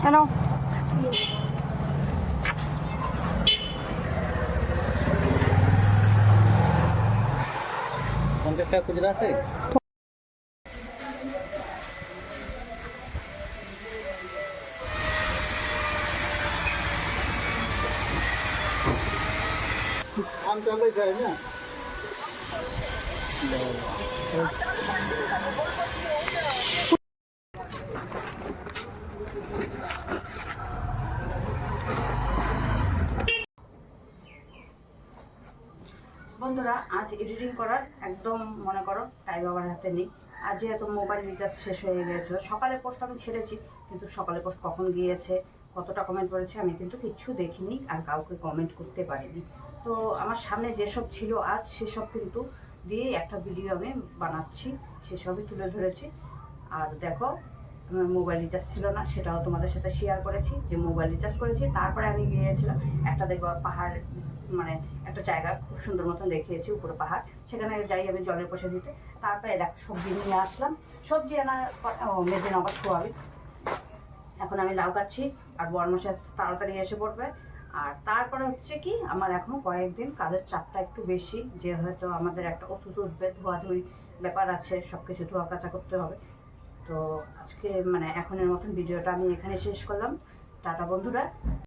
কেন 50 টাকা খুচরা আছে? आम चल रही है ना। বন্ধুরা, আজ এডিটিং করার একদম মনে করো টাইম আমার হাতে নেই। আজ যেহেতু মোবাইল রিচার্জ শেষ হয়ে গিয়েছিল, সকালে পোস্ট আমি ছেড়েছি, কিন্তু সকালে পোস্ট কখন গিয়েছে, কতটা কমেন্ট করেছে আমি কিন্তু কিচ্ছু দেখিনি, আর কাউকে কমেন্ট করতে পারিনি। তো আমার সামনে যেসব ছিল আজ সেসব কিন্তু দিয়ে একটা ভিডিও আমি বানাচ্ছি, সেসবই তুলে ধরেছি। আর দেখো, আমার মোবাইল রিচার্জ ছিল না, সেটাও তোমাদের সাথে শেয়ার করেছি যে মোবাইল রিচার্জ করেছি। তারপরে আমি গিয়েছিলাম একটা, দেখবো পাহাড়, মানে একটা জায়গা খুব সুন্দর মতন দেখিয়েছি, উপরে পাহাড়, সেখানে যাই আমি জলের পোষা দিতে। তারপরে দেখো সবজি নিয়ে আসলাম, সবজি আনার পর মেদিন আবার শোয়াবি। এখন আমি লাউ কাটছি, আর বরমশাই তাড়াতাড়ি এসে পড়বে। আর তারপরে হচ্ছে কি, আমার এখনো কয়েকদিন কাজের চাপটা একটু বেশি, যে হয়তো আমাদের একটা ওষুধ উঠবে, ধোয়াধুয়ি ব্যাপার আছে, সব কিছু ধোয়া কাচা করতে হবে। তো আজকে মানে এখনের মতন ভিডিওটা আমি এখানে শেষ করলাম। টাটা বন্ধুরা।